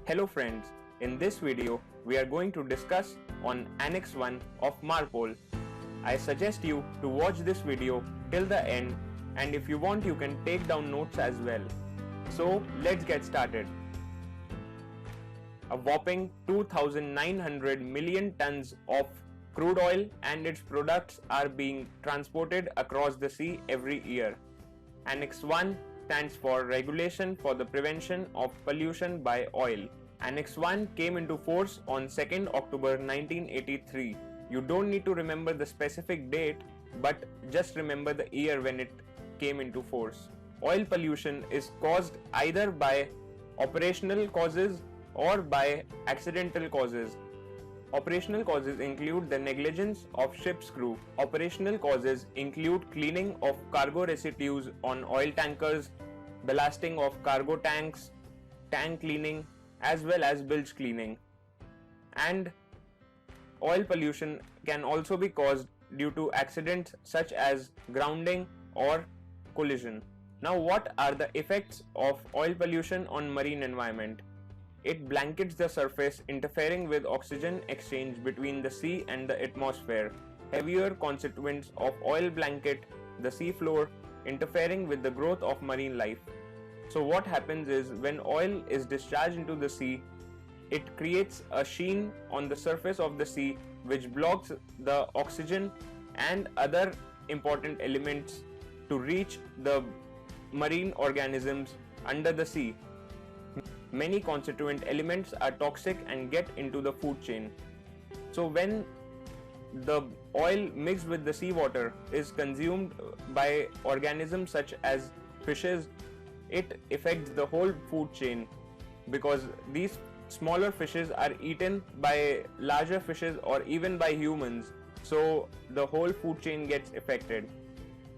Hello friends, in this video we are going to discuss on Annex 1 of MARPOL. I suggest you to watch this video till the end, and if you want you can take down notes as well. So let's get started. A whopping 2,900 million tons of crude oil and its products are being transported across the sea every year. Annex 1 stands for Regulation for the Prevention of Pollution by Oil. Annex 1 came into force on 2nd October 1983. You don't need to remember the specific date, but just remember the year when it came into force. Oil pollution is caused either by operational causes or by accidental causes. Operational causes include the negligence of ship's crew. Operational causes include cleaning of cargo residues on oil tankers, ballasting of cargo tanks, tank cleaning, as well as bilge cleaning. And oil pollution can also be caused due to accidents such as grounding or collision. Now, what are the effects of oil pollution on marine environment? It blankets the surface, interfering with oxygen exchange between the sea and the atmosphere. Heavier constituents of oil blanket the sea floor, interfering with the growth of marine life. So what happens is, when oil is discharged into the sea, it creates a sheen on the surface of the sea which blocks the oxygen and other important elements to reach the marine organisms under the sea. Many constituent elements are toxic and get into the food chain. So when the oil mixed with the seawater is consumed by organisms such as fishes, it affects the whole food chain, because these smaller fishes are eaten by larger fishes or even by humans. So the whole food chain gets affected.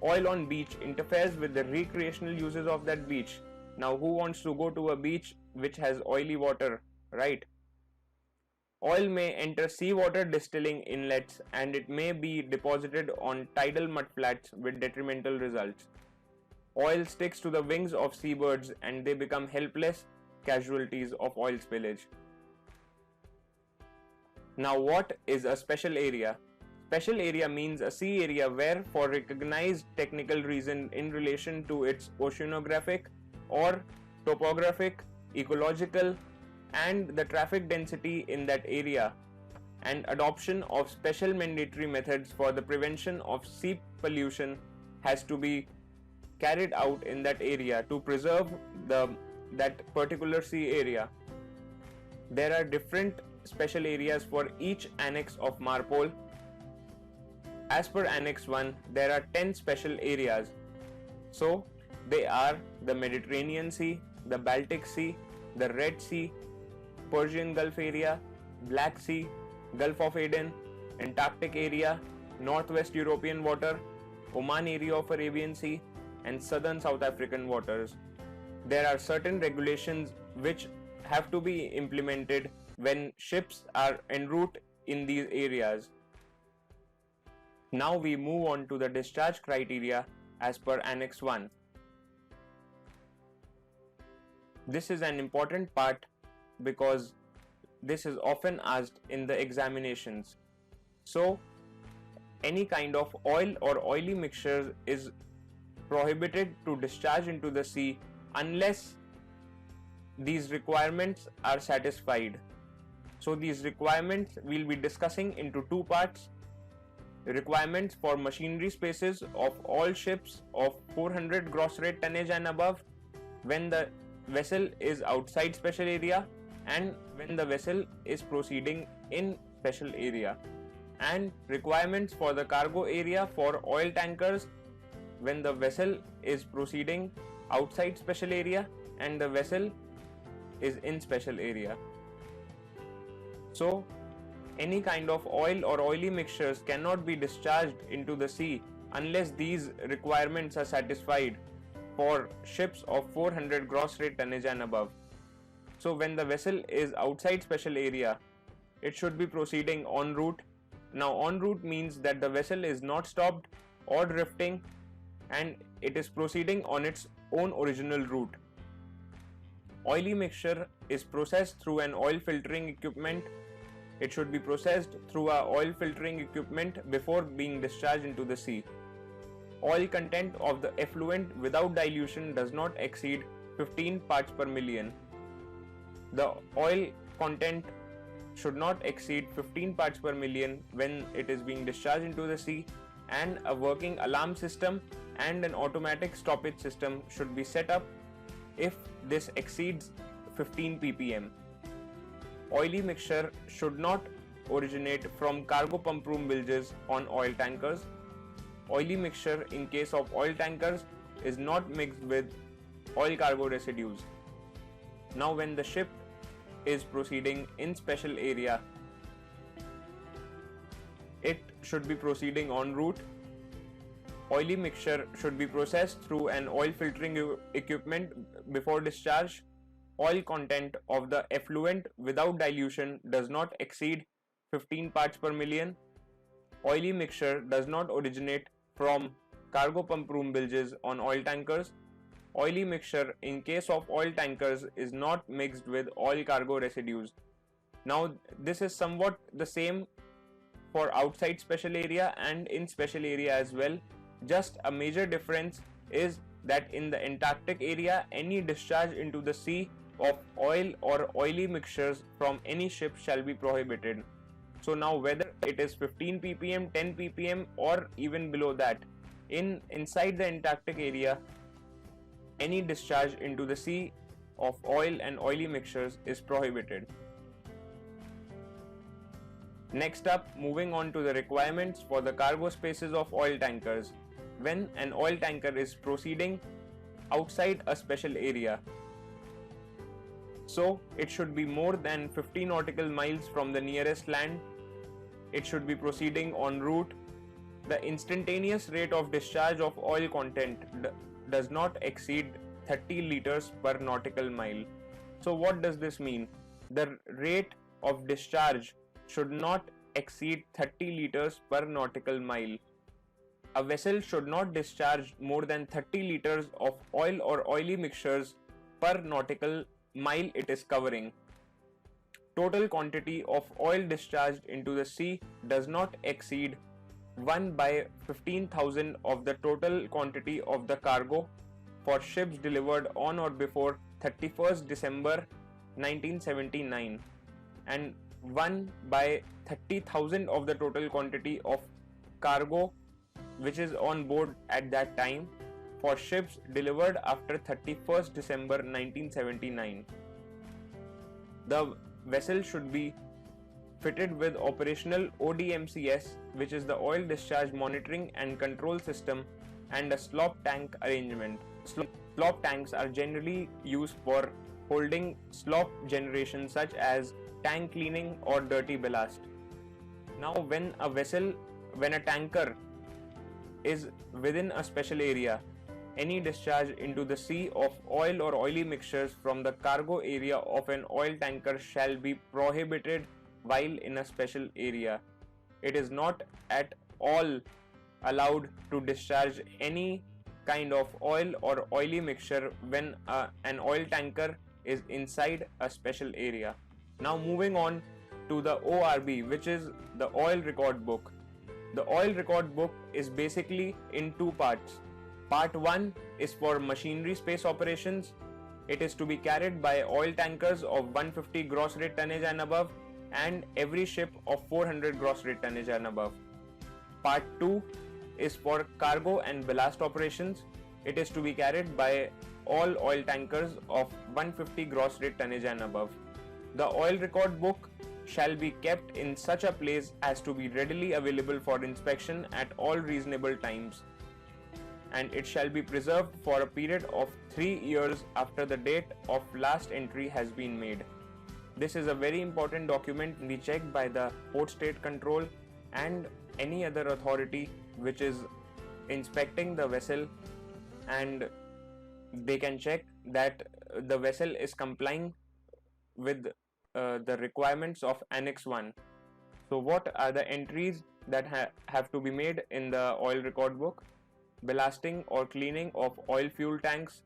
Oil on beach interferes with the recreational uses of that beach. Now, who wants to go to a beach which has oily water, right? Oil may enter seawater distilling inlets, and it may be deposited on tidal mudflats with detrimental results. Oil sticks to the wings of seabirds and they become helpless casualties of oil spillage. Now, what is a special area? Special area means a sea area where, for recognized technical reason in relation to its oceanographic or topographic, ecological, and the traffic density in that area, and adoption of special mandatory methods for the prevention of sea pollution has to be carried out in that area to preserve that particular sea area. There are different special areas for each annex of MARPOL. As per Annex 1, there are 10 special areas. So they are the Mediterranean Sea, the Baltic Sea, the Red Sea, Persian Gulf area, Black Sea, Gulf of Aden, Antarctic area, Northwest European water, Oman area of Arabian Sea, and Southern South African waters. There are certain regulations which have to be implemented when ships are en route in these areas. Now we move on to the discharge criteria as per Annex 1. This is an important part because this is often asked in the examinations. So, any kind of oil or oily mixture is prohibited to discharge into the sea unless these requirements are satisfied. So these requirements we'll be discussing into two parts. Requirements for machinery spaces of all ships of 400 gross rate tonnage and above when the vessel is outside special area and when the vessel is proceeding in special area, and requirements for the cargo area for oil tankers when the vessel is proceeding outside special area and the vessel is in special area. So any kind of oil or oily mixtures cannot be discharged into the sea unless these requirements are satisfied for ships of 400 gross rate tonnage and above. So when the vessel is outside special area, it should be proceeding en route. Now en route means that the vessel is not stopped or drifting and it is proceeding on its own original route. Oily mixture is processed through an oil filtering equipment. It should be processed through a oil filtering equipment before being discharged into the sea. Oil content of the effluent without dilution does not exceed 15 parts per million. The oil content should not exceed 15 parts per million when it is being discharged into the sea, and a working alarm system and an automatic stoppage system should be set up if this exceeds 15 ppm. Oily mixture should not originate from cargo pump room bilges on oil tankers. Oily mixture in case of oil tankers is not mixed with oil cargo residues. Now when the ship is proceeding in special area, it should be proceeding en route. Oily mixture should be processed through an oil filtering equipment before discharge. Oil content of the effluent without dilution does not exceed 15 parts per million. Oily mixture does not originate from cargo pump room bilges on oil tankers. Oily mixture in case of oil tankers is not mixed with oil cargo residues. Now this is somewhat the same for outside special area and in special area as well. Just a major difference is that in the Antarctic area, any discharge into the sea of oil or oily mixtures from any ship shall be prohibited. So now whether it is 15 ppm, 10 ppm or even below that, inside the Antarctic area, any discharge into the sea of oil and oily mixtures is prohibited. Next up, moving on to the requirements for the cargo spaces of oil tankers. When an oil tanker is proceeding outside a special area, so it should be more than 50 nautical miles from the nearest land. It should be proceeding en route. The instantaneous rate of discharge of oil content does not exceed 30 liters per nautical mile. So what does this mean? The rate of discharge should not exceed 30 liters per nautical mile. A vessel should not discharge more than 30 liters of oil or oily mixtures per nautical mile it is covering. Total quantity of oil discharged into the sea does not exceed 1 by 15,000 of the total quantity of the cargo for ships delivered on or before 31st December 1979, and 1 by 30,000 of the total quantity of cargo which is on board at that time for ships delivered after 31st December 1979. The vessel should be fitted with operational ODMCS, which is the oil discharge monitoring and control system, and a slop tank arrangement. Slop tanks are generally used for holding slop generation such as tank cleaning or dirty ballast. Now when a tanker is within a special area, any discharge into the sea of oil or oily mixtures from the cargo area of an oil tanker shall be prohibited while in a special area. It is not at all allowed to discharge any kind of oil or oily mixture when an oil tanker is inside a special area. Now moving on to the ORB, which is the oil record book. The oil record book is basically in two parts. Part 1 is for machinery space operations. It is to be carried by oil tankers of 150 gross rate tonnage and above, and every ship of 400 gross rate tonnage and above. Part 2 is for cargo and ballast operations. It is to be carried by all oil tankers of 150 gross rate tonnage and above. The oil record book shall be kept in such a place as to be readily available for inspection at all reasonable times, and it shall be preserved for a period of 3 years after the date of last entry has been made. This is a very important document to be checked by the Port State Control and any other authority which is inspecting the vessel, and they can check that the vessel is complying with the requirements of Annex 1. So what are the entries that have to be made in the oil record book? Ballasting or cleaning of oil fuel tanks,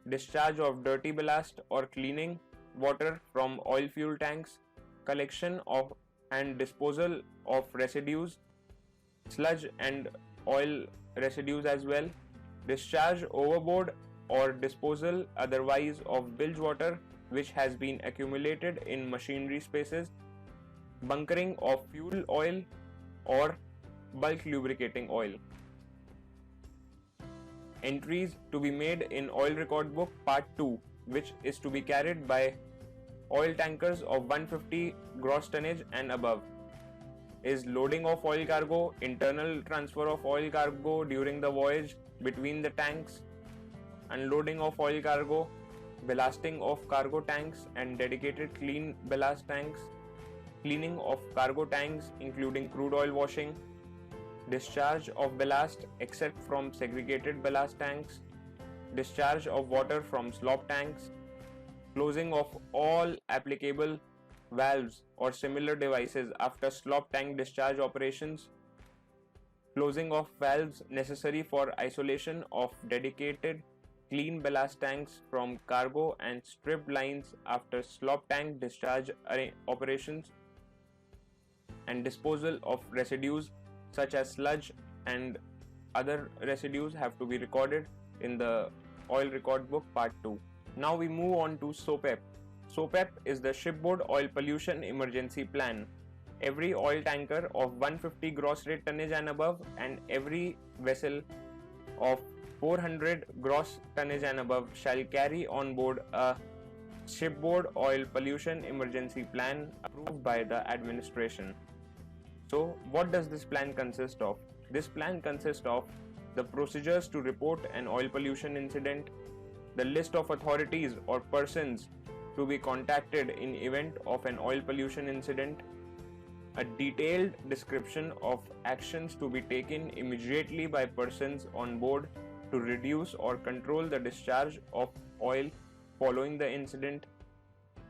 discharge of dirty ballast or cleaning water from oil fuel tanks, collection of and disposal of residues, sludge and oil residues as well, discharge overboard or disposal otherwise of bilge water which has been accumulated in machinery spaces, bunkering of fuel oil or bulk lubricating oil. Entries to be made in Oil Record Book Part 2, which is to be carried by oil tankers of 150 gross tonnage and above, is loading of oil cargo, internal transfer of oil cargo during the voyage between the tanks, unloading of oil cargo, ballasting of cargo tanks and dedicated clean ballast tanks, cleaning of cargo tanks including crude oil washing, discharge of ballast except from segregated ballast tanks, discharge of water from slop tanks, closing of all applicable valves or similar devices after slop tank discharge operations, closing of valves necessary for isolation of dedicated clean ballast tanks from cargo and strip lines after slop tank discharge operations, and disposal of residues such as sludge and other residues have to be recorded in the Oil Record Book Part 2. Now we move on to SOPEP. SOPEP is the Shipboard Oil Pollution Emergency Plan. Every oil tanker of 150 gross rate tonnage and above and every vessel of 400 gross tonnage and above shall carry on board a Shipboard Oil Pollution Emergency Plan approved by the administration. So, what does this plan consist of? This plan consists of the procedures to report an oil pollution incident, the list of authorities or persons to be contacted in event of an oil pollution incident, a detailed description of actions to be taken immediately by persons on board to reduce or control the discharge of oil following the incident,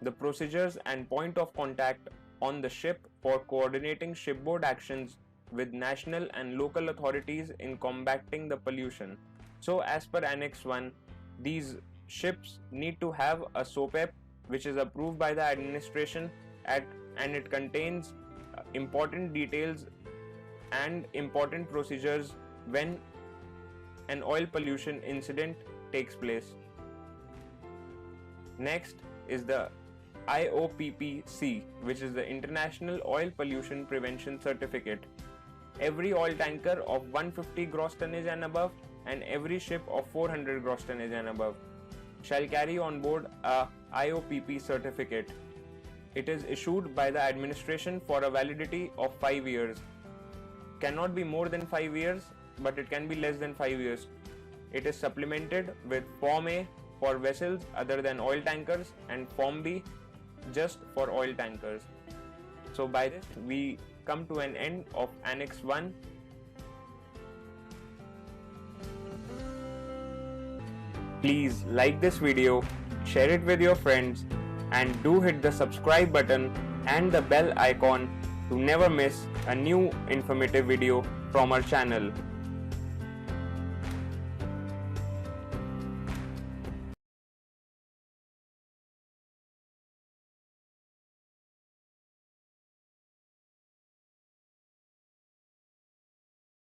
the procedures and point of contact on the ship for coordinating shipboard actions with national and local authorities in combating the pollution. So as per Annex 1, these ships need to have a SOPEP which is approved by the administration and it contains important details and important procedures when an oil pollution incident takes place. Next is the IOPPC, which is the International Oil Pollution Prevention Certificate. Every oil tanker of 150 gross tonnage and above and every ship of 400 gross tonnage and above shall carry on board a IOPP certificate. It is issued by the administration for a validity of 5 years. Cannot be more than 5 years, but it can be less than 5 years. It is supplemented with Form A for vessels other than oil tankers and Form B just for oil tankers. So by this we come to an end of Annex 1. Please like this video, share it with your friends and do hit the subscribe button and the bell icon to never miss a new informative video from our channel.